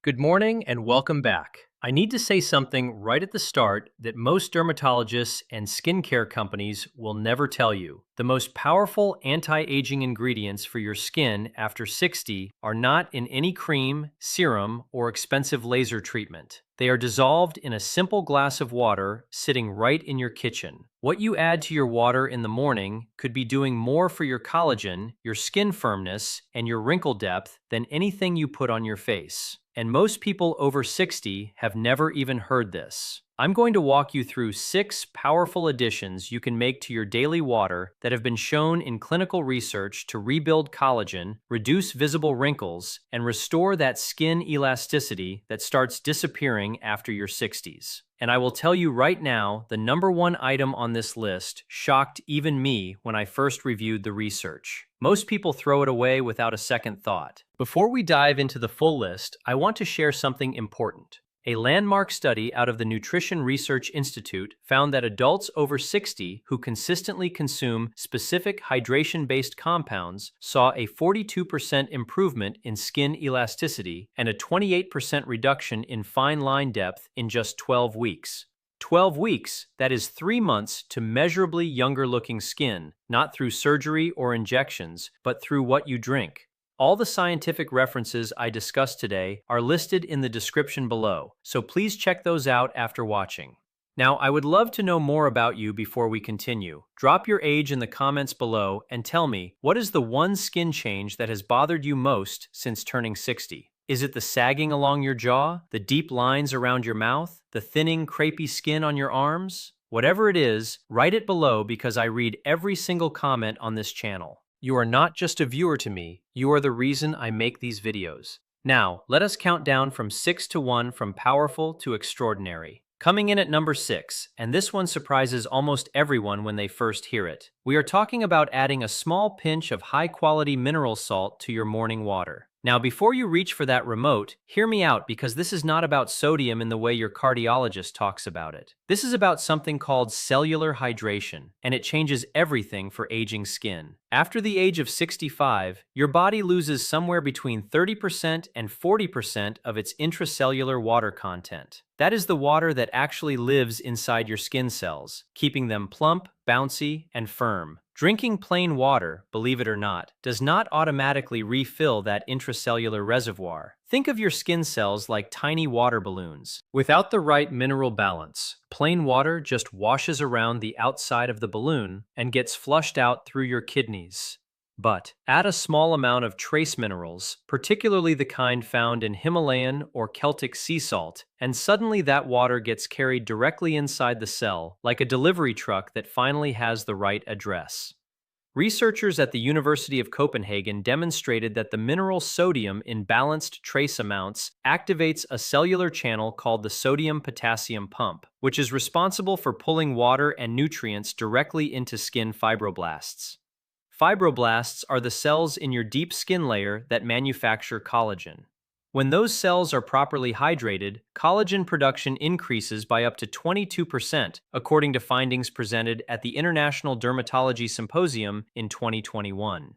Good morning and welcome back. I need to say something right at the start that most dermatologists and skincare companies will never tell you. The most powerful anti-aging ingredients for your skin after 60 are not in any cream, serum, or expensive laser treatment. They are dissolved in a simple glass of water sitting right in your kitchen. What you add to your water in the morning could be doing more for your collagen, your skin firmness, and your wrinkle depth than anything you put on your face. And most people over 60 have never even heard this. I'm going to walk you through 6 powerful additions you can make to your daily water that have been shown in clinical research to rebuild collagen, reduce visible wrinkles, and restore that skin elasticity that starts disappearing after your 60s. And I will tell you right now, the #1 item on this list shocked even me when I first reviewed the research. Most people throw it away without a second thought. Before we dive into the full list, I want to share something important. A landmark study out of the Nutrition Research Institute found that adults over 60 who consistently consume specific hydration-based compounds saw a 42% improvement in skin elasticity and a 28% reduction in fine line depth in just 12 weeks. 12 weeks, that is 3 months to measurably younger looking skin, not through surgery or injections, but through what you drink. All the scientific references I discussed today are listed in the description below, so please check those out after watching. Now, I would love to know more about you before we continue. Drop your age in the comments below and tell me, what is the one skin change that has bothered you most since turning 60? Is it the sagging along your jaw, the deep lines around your mouth, the thinning, crepey skin on your arms? Whatever it is, write it below because I read every single comment on this channel. You are not just a viewer to me, you are the reason I make these videos. Now, let us count down from 6 to 1 from powerful to extraordinary. Coming in at number 6, and this one surprises almost everyone when they first hear it. We are talking about adding a small pinch of high-quality mineral salt to your morning water. Now, before you reach for that remote, hear me out because this is not about sodium in the way your cardiologist talks about it. This is about something called cellular hydration, and it changes everything for aging skin. After the age of 65, your body loses somewhere between 30% and 40% of its intracellular water content. That is the water that actually lives inside your skin cells, keeping them plump, bouncy, and firm. Drinking plain water, believe it or not, does not automatically refill that intracellular reservoir. Think of your skin cells like tiny water balloons. Without the right mineral balance, plain water just washes around the outside of the balloon and gets flushed out through your kidneys. But add a small amount of trace minerals, particularly the kind found in Himalayan or Celtic sea salt, and suddenly that water gets carried directly inside the cell, like a delivery truck that finally has the right address. Researchers at the University of Copenhagen demonstrated that the mineral sodium in balanced trace amounts activates a cellular channel called the sodium-potassium pump, which is responsible for pulling water and nutrients directly into skin fibroblasts. Fibroblasts are the cells in your deep skin layer that manufacture collagen. When those cells are properly hydrated, collagen production increases by up to 22%, according to findings presented at the International Dermatology Symposium in 2021.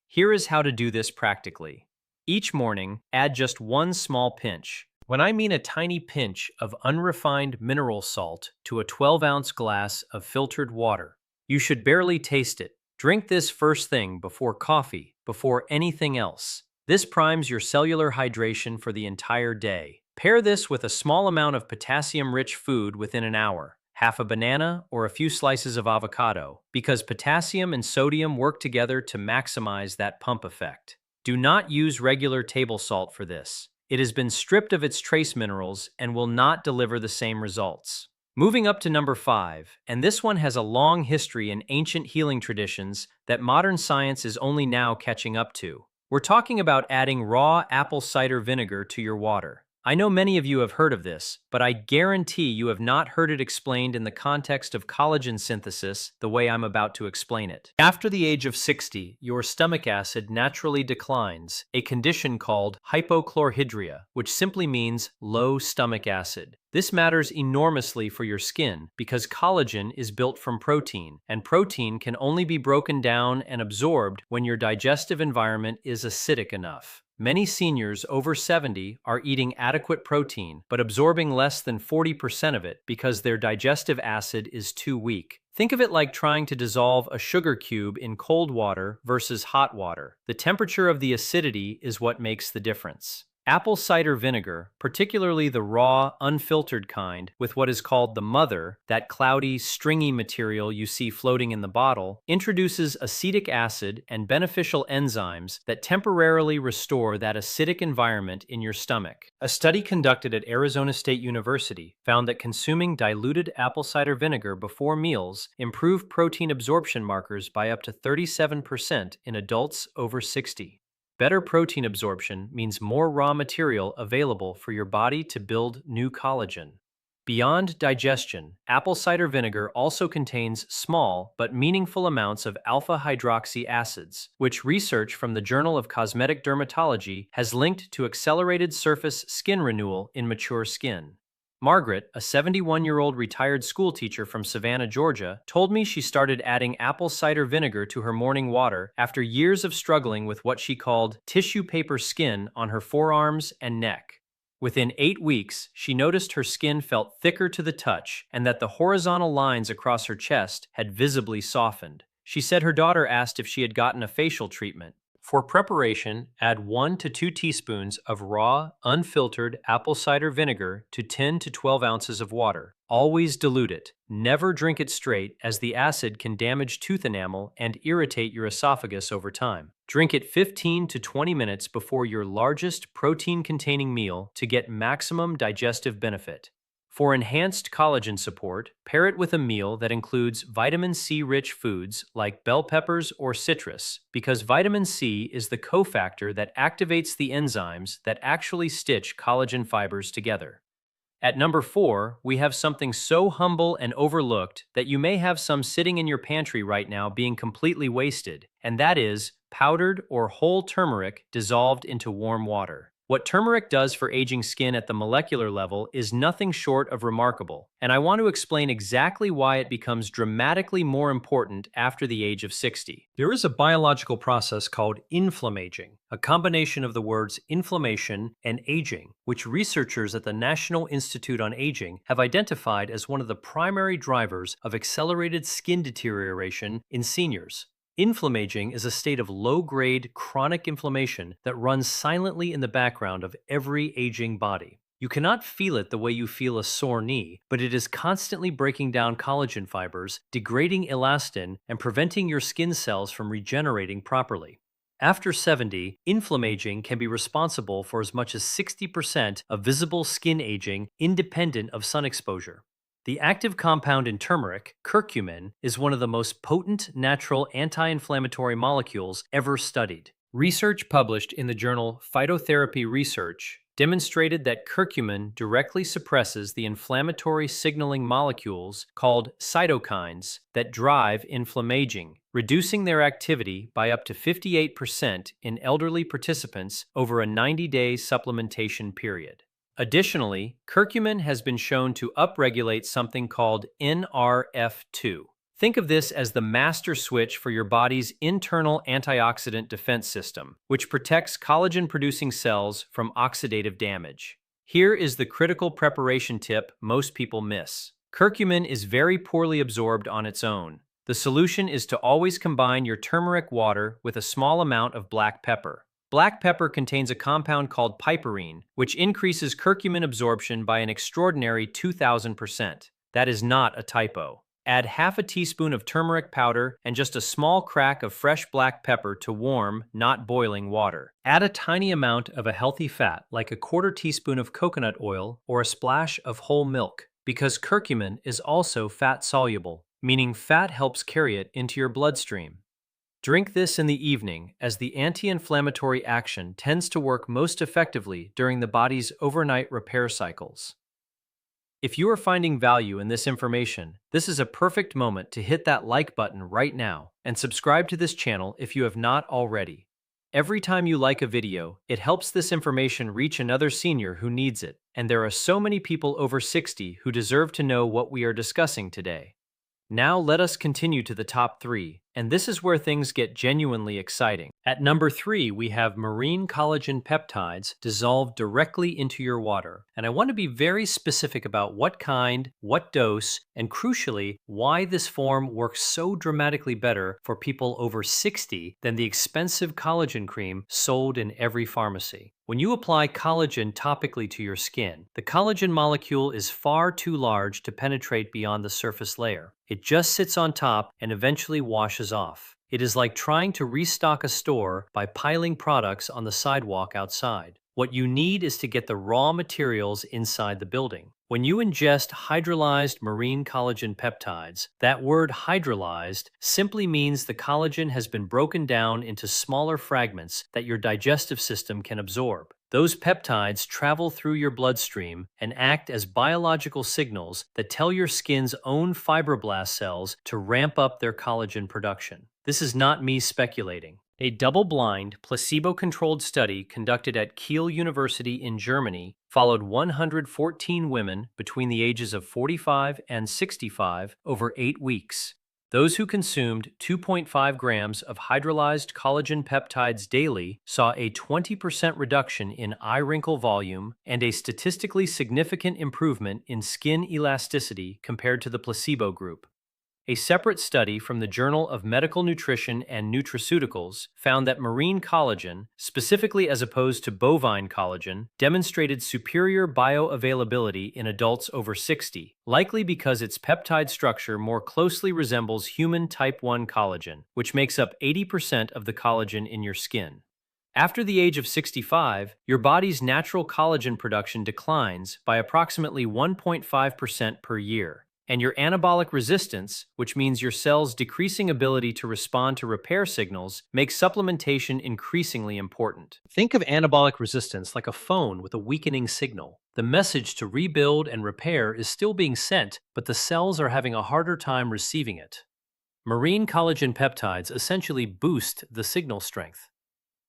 Here is how to do this practically. Each morning, add just one small pinch. When I mean a tiny pinch of unrefined mineral salt to a 12-ounce glass of filtered water. You should barely taste it. Drink this first thing before coffee, before anything else. This primes your cellular hydration for the entire day. Pair this with a small amount of potassium-rich food within an hour, half a banana or a few slices of avocado, because potassium and sodium work together to maximize that pump effect. Do not use regular table salt for this. It has been stripped of its trace minerals and will not deliver the same results. Moving up to number 5, and this one has a long history in ancient healing traditions that modern science is only now catching up to. We're talking about adding raw apple cider vinegar to your water. I know many of you have heard of this, but I guarantee you have not heard it explained in the context of collagen synthesis the way I'm about to explain it. After the age of 60, your stomach acid naturally declines, a condition called hypochlorhydria, which simply means low stomach acid. This matters enormously for your skin because collagen is built from protein, and protein can only be broken down and absorbed when your digestive environment is acidic enough. Many seniors over 70 are eating adequate protein, but absorbing less than 40% of it because their digestive acid is too weak. Think of it like trying to dissolve a sugar cube in cold water versus hot water. The temperature of the acidity is what makes the difference. Apple cider vinegar, particularly the raw, unfiltered kind, with what is called the mother, that cloudy, stringy material you see floating in the bottle, introduces acetic acid and beneficial enzymes that temporarily restore that acidic environment in your stomach. A study conducted at Arizona State University found that consuming diluted apple cider vinegar before meals improved protein absorption markers by up to 37% in adults over 60. Better protein absorption means more raw material available for your body to build new collagen. Beyond digestion, apple cider vinegar also contains small but meaningful amounts of alpha hydroxy acids, which research from the Journal of Cosmetic Dermatology has linked to accelerated surface skin renewal in mature skin. Margaret, a 71-year-old retired schoolteacher from Savannah, Georgia, told me she started adding apple cider vinegar to her morning water after years of struggling with what she called tissue paper skin on her forearms and neck. Within 8 weeks, she noticed her skin felt thicker to the touch and that the horizontal lines across her chest had visibly softened. She said her daughter asked if she had gotten a facial treatment. For preparation, add 1 to 2 teaspoons of raw, unfiltered apple cider vinegar to 10 to 12 ounces of water. Always dilute it. Never drink it straight, as the acid can damage tooth enamel and irritate your esophagus over time. Drink it 15 to 20 minutes before your largest protein-containing meal to get maximum digestive benefit. For enhanced collagen support, pair it with a meal that includes vitamin C-rich foods like bell peppers or citrus, because vitamin C is the cofactor that activates the enzymes that actually stitch collagen fibers together. At number 4, we have something so humble and overlooked that you may have some sitting in your pantry right now being completely wasted, and that is powdered or whole turmeric dissolved into warm water. What turmeric does for aging skin at the molecular level is nothing short of remarkable, and I want to explain exactly why it becomes dramatically more important after the age of 60. There is a biological process called inflammaging, a combination of the words inflammation and aging, which researchers at the National Institute on Aging have identified as one of the primary drivers of accelerated skin deterioration in seniors. Inflammaging is a state of low-grade chronic inflammation that runs silently in the background of every aging body. You cannot feel it the way you feel a sore knee, but it is constantly breaking down collagen fibers, degrading elastin, and preventing your skin cells from regenerating properly. After 70, inflammaging can be responsible for as much as 60% of visible skin aging independent of sun exposure. The active compound in turmeric, curcumin, is one of the most potent natural anti-inflammatory molecules ever studied. Research published in the journal Phytotherapy Research demonstrated that curcumin directly suppresses the inflammatory signaling molecules called cytokines that drive inflammaging, reducing their activity by up to 58% in elderly participants over a 90-day supplementation period. Additionally, curcumin has been shown to upregulate something called NRF2. Think of this as the master switch for your body's internal antioxidant defense system, which protects collagen-producing cells from oxidative damage. Here is the critical preparation tip most people miss. Curcumin is very poorly absorbed on its own. The solution is to always combine your turmeric water with a small amount of black pepper. Black pepper contains a compound called piperine, which increases curcumin absorption by an extraordinary 2,000%. That is not a typo. Add half a teaspoon of turmeric powder and just a small crack of fresh black pepper to warm, not boiling water. Add a tiny amount of a healthy fat, like a quarter teaspoon of coconut oil or a splash of whole milk, because curcumin is also fat-soluble, meaning fat helps carry it into your bloodstream. Drink this in the evening, as the anti-inflammatory action tends to work most effectively during the body's overnight repair cycles. If you are finding value in this information, this is a perfect moment to hit that like button right now and subscribe to this channel if you have not already. Every time you like a video, it helps this information reach another senior who needs it, and there are so many people over 60 who deserve to know what we are discussing today. Now let us continue to the top three, and this is where things get genuinely exciting. At number three, we have marine collagen peptides dissolved directly into your water. And I want to be very specific about what kind, what dose, and crucially, why this form works so dramatically better for people over 60 than the expensive collagen cream sold in every pharmacy. When you apply collagen topically to your skin, the collagen molecule is far too large to penetrate beyond the surface layer. It just sits on top and eventually washes off. It is like trying to restock a store by piling products on the sidewalk outside. What you need is to get the raw materials inside the building. When you ingest hydrolyzed marine collagen peptides, that word hydrolyzed simply means the collagen has been broken down into smaller fragments that your digestive system can absorb. Those peptides travel through your bloodstream and act as biological signals that tell your skin's own fibroblast cells to ramp up their collagen production. This is not me speculating. A double-blind, placebo-controlled study conducted at Kiel University in Germany followed 114 women between the ages of 45 and 65 over 8 weeks. Those who consumed 2.5 grams of hydrolyzed collagen peptides daily saw a 20% reduction in eye wrinkle volume and a statistically significant improvement in skin elasticity compared to the placebo group. A separate study from the Journal of Medical Nutrition and Nutraceuticals found that marine collagen, specifically as opposed to bovine collagen, demonstrated superior bioavailability in adults over 60, likely because its peptide structure more closely resembles human type 1 collagen, which makes up 80% of the collagen in your skin. After the age of 65, your body's natural collagen production declines by approximately 1.5% per year. And your anabolic resistance, which means your cell's decreasing ability to respond to repair signals, makes supplementation increasingly important. Think of anabolic resistance like a phone with a weakening signal. The message to rebuild and repair is still being sent, but the cells are having a harder time receiving it. Marine collagen peptides essentially boost the signal strength.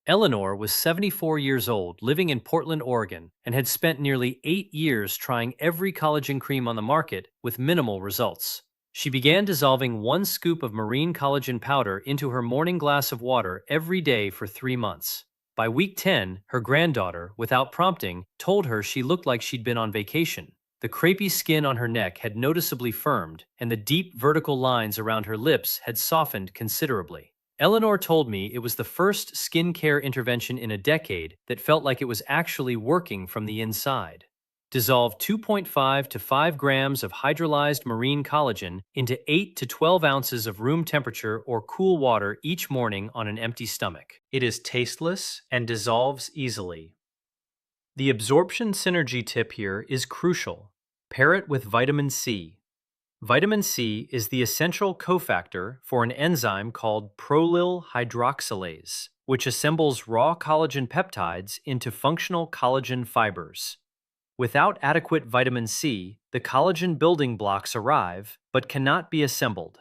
Eleanor was 74 years old, living in Portland, Oregon, and had spent nearly 8 years trying every collagen cream on the market with minimal results. She began dissolving 1 scoop of marine collagen powder into her morning glass of water every day for 3 months. By week 10, her granddaughter, without prompting, told her she looked like she'd been on vacation. The crepey skin on her neck had noticeably firmed, and the deep vertical lines around her lips had softened considerably. Eleanor told me it was the first skincare intervention in a decade that felt like it was actually working from the inside. Dissolve 2.5 to 5 grams of hydrolyzed marine collagen into 8 to 12 ounces of room temperature or cool water each morning on an empty stomach. It is tasteless and dissolves easily. The absorption synergy tip here is crucial. Pair it with vitamin C. Vitamin C is the essential cofactor for an enzyme called prolyl hydroxylase, which assembles raw collagen peptides into functional collagen fibers. Without adequate vitamin C, the collagen building blocks arrive but cannot be assembled.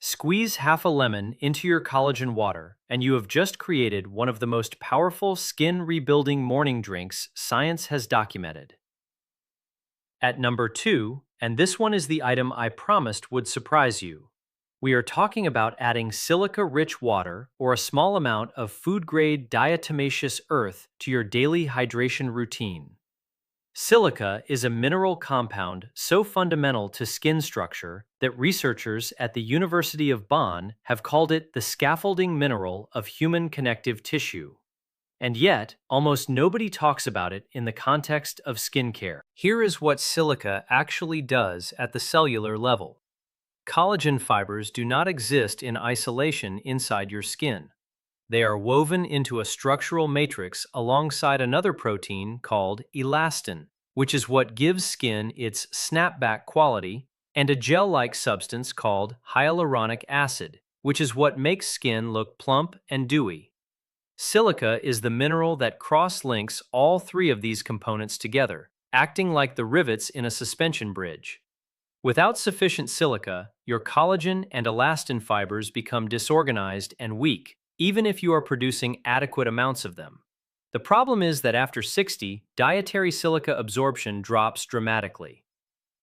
Squeeze half a lemon into your collagen water, and you have just created one of the most powerful skin rebuilding morning drinks science has documented. At number 2, and this one is the item I promised would surprise you. We are talking about adding silica-rich water or a small amount of food-grade diatomaceous earth to your daily hydration routine. Silica is a mineral compound so fundamental to skin structure that researchers at the University of Bonn have called it the scaffolding mineral of human connective tissue. And yet, almost nobody talks about it in the context of skincare. Here is what silica actually does at the cellular level. Collagen fibers do not exist in isolation inside your skin. They are woven into a structural matrix alongside another protein called elastin, which is what gives skin its snapback quality, and a gel-like substance called hyaluronic acid, which is what makes skin look plump and dewy. Silica is the mineral that cross-links all 3 of these components together, acting like the rivets in a suspension bridge. Without sufficient silica, your collagen and elastin fibers become disorganized and weak, even if you are producing adequate amounts of them. The problem is that after 60, dietary silica absorption drops dramatically.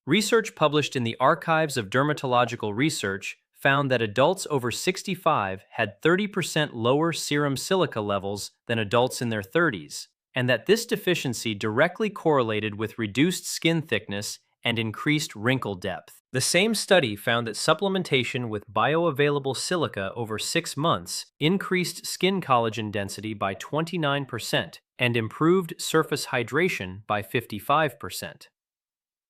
Research published in the Archives of Dermatological Research found that adults over 65 had 30% lower serum silica levels than adults in their 30s, and that this deficiency directly correlated with reduced skin thickness and increased wrinkle depth. The same study found that supplementation with bioavailable silica over 6 months increased skin collagen density by 29% and improved surface hydration by 55%.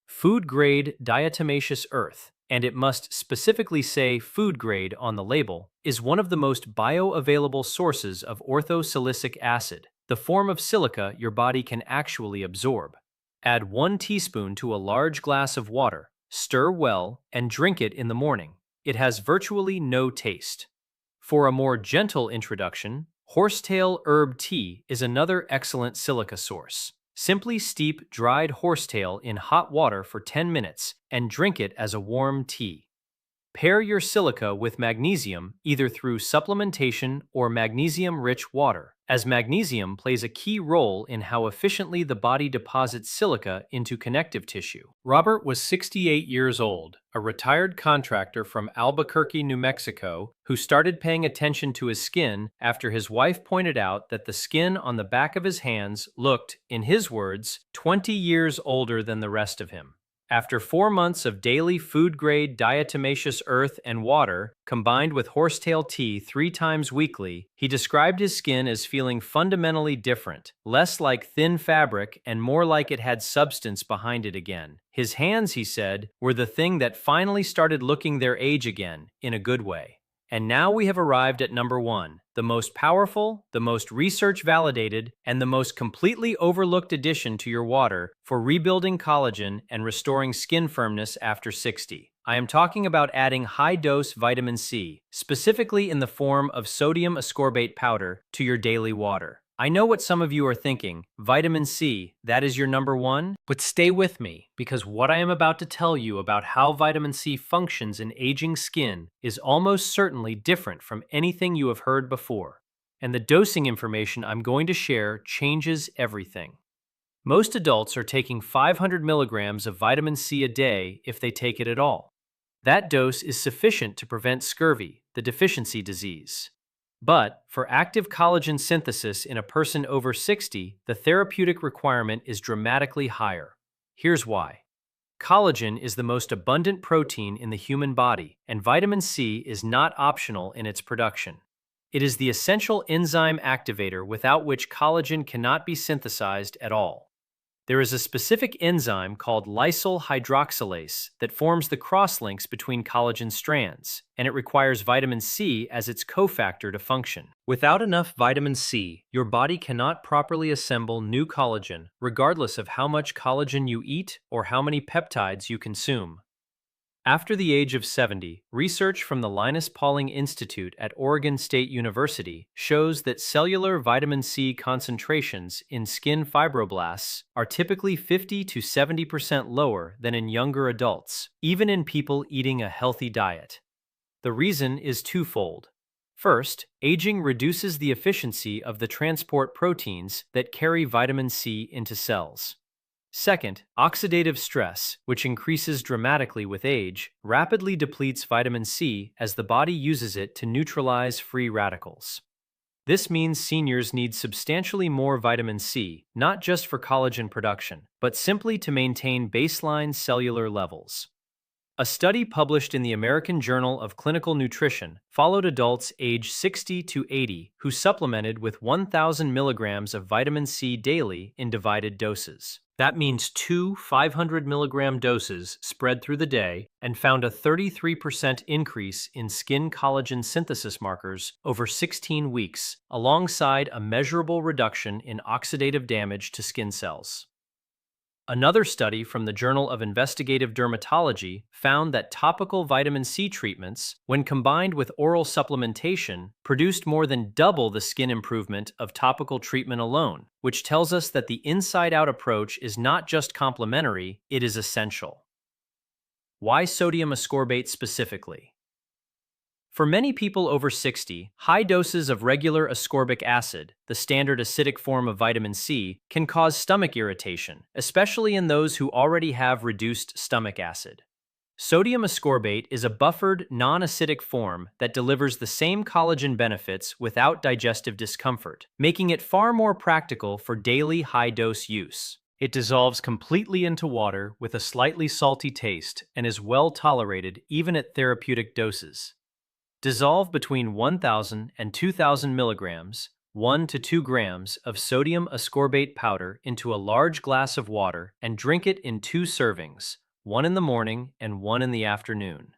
Food-grade diatomaceous earth, and it must specifically say food grade on the label, is one of the most bioavailable sources of orthosilicic acid, the form of silica your body can actually absorb. Add 1 teaspoon to a large glass of water, stir well, and drink it in the morning. It has virtually no taste. For a more gentle introduction, horsetail herb tea is another excellent silica source. Simply steep dried horsetail in hot water for 10 minutes and drink it as a warm tea. Pair your silica with magnesium either through supplementation or magnesium-rich water, as magnesium plays a key role in how efficiently the body deposits silica into connective tissue. Robert was 68 years old, a retired contractor from Albuquerque, New Mexico, who started paying attention to his skin after his wife pointed out that the skin on the back of his hands looked, in his words, 20 years older than the rest of him. After 4 months of daily food-grade diatomaceous earth and water, combined with horsetail tea 3 times weekly, he described his skin as feeling fundamentally different, less like thin fabric and more like it had substance behind it again. His hands, he said, were the thing that finally started looking their age again, in a good way. And now we have arrived at number 1, the most powerful, the most research-validated, and the most completely overlooked addition to your water for rebuilding collagen and restoring skin firmness after 60. I am talking about adding high-dose vitamin C, specifically in the form of sodium ascorbate powder, to your daily water. I know what some of you are thinking, vitamin C, that is your number 1? But stay with me, because what I am about to tell you about how vitamin C functions in aging skin is almost certainly different from anything you have heard before. And the dosing information I'm going to share changes everything. Most adults are taking 500 milligrams of vitamin C a day if they take it at all. That dose is sufficient to prevent scurvy, the deficiency disease. But for active collagen synthesis in a person over 60, the therapeutic requirement is dramatically higher. Here's why. Collagen is the most abundant protein in the human body, and vitamin C is not optional in its production. It is the essential enzyme activator without which collagen cannot be synthesized at all. There is a specific enzyme called lysyl hydroxylase that forms the crosslinks between collagen strands, and it requires vitamin C as its cofactor to function. Without enough vitamin C, your body cannot properly assemble new collagen, regardless of how much collagen you eat or how many peptides you consume. After the age of 70, research from the Linus Pauling Institute at Oregon State University shows that cellular vitamin C concentrations in skin fibroblasts are typically 50 to 70% lower than in younger adults, even in people eating a healthy diet. The reason is twofold. First, aging reduces the efficiency of the transport proteins that carry vitamin C into cells. Second, oxidative stress, which increases dramatically with age, rapidly depletes vitamin C as the body uses it to neutralize free radicals. This means seniors need substantially more vitamin C, not just for collagen production, but simply to maintain baseline cellular levels. A study published in the American Journal of Clinical Nutrition followed adults age 60 to 80 who supplemented with 1,000 milligrams of vitamin C daily in divided doses. That means 2 500 milligram doses spread through the day, and found a 33% increase in skin collagen synthesis markers over 16 weeks, alongside a measurable reduction in oxidative damage to skin cells. Another study from the Journal of Investigative Dermatology found that topical vitamin C treatments, when combined with oral supplementation, produced more than double the skin improvement of topical treatment alone, which tells us that the inside-out approach is not just complementary, it is essential. Why sodium ascorbate specifically? For many people over 60, high doses of regular ascorbic acid, the standard acidic form of vitamin C, can cause stomach irritation, especially in those who already have reduced stomach acid. Sodium ascorbate is a buffered, non-acidic form that delivers the same collagen benefits without digestive discomfort, making it far more practical for daily high-dose use. It dissolves completely into water with a slightly salty taste and is well tolerated even at therapeutic doses. Dissolve between 1,000 and 2,000 milligrams, 1 to 2 grams of sodium ascorbate powder into a large glass of water and drink it in 2 servings, one in the morning and one in the afternoon.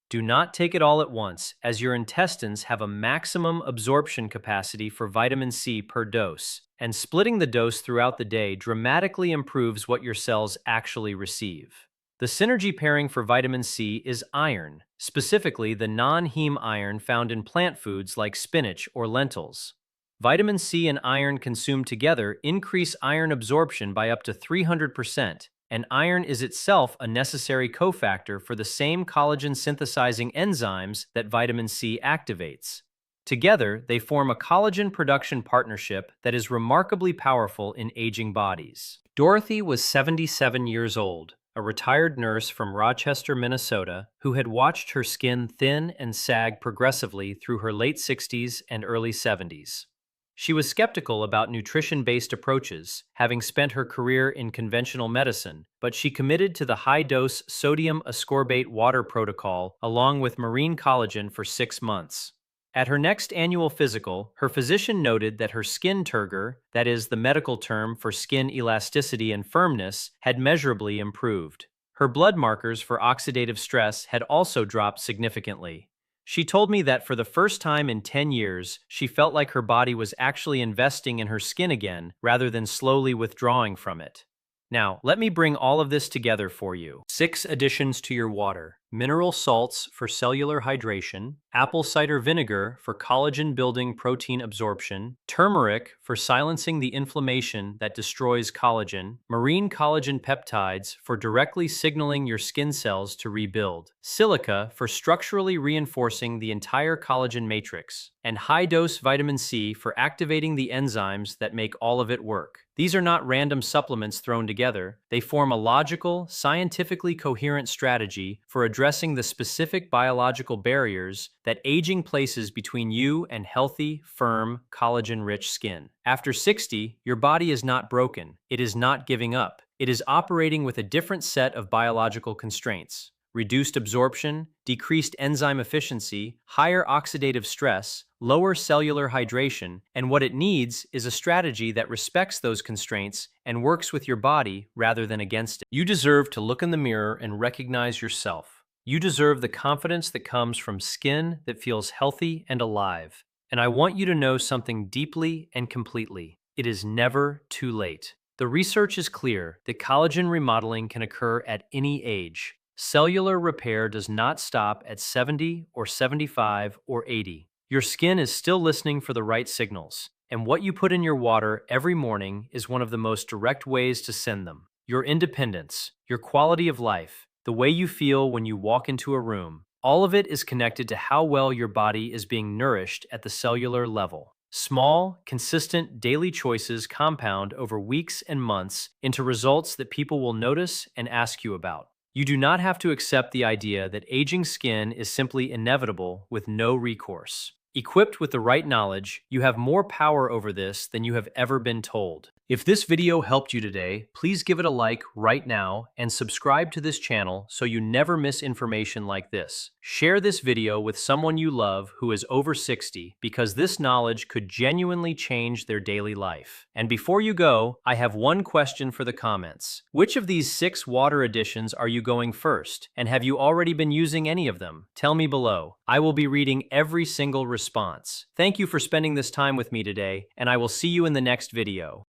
Do not take it all at once, as your intestines have a maximum absorption capacity for vitamin C per dose, and splitting the dose throughout the day dramatically improves what your cells actually receive. The synergy pairing for vitamin C is iron, specifically the non-heme iron found in plant foods like spinach or lentils. Vitamin C and iron consumed together increase iron absorption by up to 300%, and iron is itself a necessary cofactor for the same collagen synthesizing enzymes that vitamin C activates. Together, they form a collagen production partnership that is remarkably powerful in aging bodies. Dorothy was 77 years old, a retired nurse from Rochester, Minnesota, who had watched her skin thin and sag progressively through her late 60s and early 70s. She was skeptical about nutrition-based approaches, having spent her career in conventional medicine, but she committed to the high-dose sodium ascorbate water protocol along with marine collagen for 6 months. At her next annual physical, her physician noted that her skin turgor, that is the medical term for skin elasticity and firmness, had measurably improved. Her blood markers for oxidative stress had also dropped significantly. She told me that for the first time in 10 years, she felt like her body was actually investing in her skin again, rather than slowly withdrawing from it. Now, let me bring all of this together for you. 6 additions to your water: mineral salts for cellular hydration, apple cider vinegar for collagen-building protein absorption, turmeric for silencing the inflammation that destroys collagen, marine collagen peptides for directly signaling your skin cells to rebuild, silica for structurally reinforcing the entire collagen matrix, and high-dose vitamin C for activating the enzymes that make all of it work. These are not random supplements thrown together. They form a logical, scientifically coherent strategy for addressing the specific biological barriers that aging places between you and healthy, firm, collagen-rich skin. After 60, your body is not broken. It is not giving up. It is operating with a different set of biological constraints: reduced absorption, decreased enzyme efficiency, higher oxidative stress, lower cellular hydration, and what it needs is a strategy that respects those constraints and works with your body rather than against it. You deserve to look in the mirror and recognize yourself. You deserve the confidence that comes from skin that feels healthy and alive. And I want you to know something deeply and completely. It is never too late. The research is clear that collagen remodeling can occur at any age. Cellular repair does not stop at 70 or 75 or 80. Your skin is still listening for the right signals, and what you put in your water every morning is one of the most direct ways to send them. Your independence, your quality of life, the way you feel when you walk into a room, all of it is connected to how well your body is being nourished at the cellular level. Small, consistent daily choices compound over weeks and months into results that people will notice and ask you about. You do not have to accept the idea that aging skin is simply inevitable with no recourse. Equipped with the right knowledge, you have more power over this than you have ever been told. If this video helped you today, please give it a like right now and subscribe to this channel so you never miss information like this. Share this video with someone you love who is over 60 because this knowledge could genuinely change their daily life. And before you go, I have one question for the comments. Which of these 6 water additions are you going first? And have you already been using any of them? Tell me below. I will be reading every single response. Thank you for spending this time with me today, and I will see you in the next video.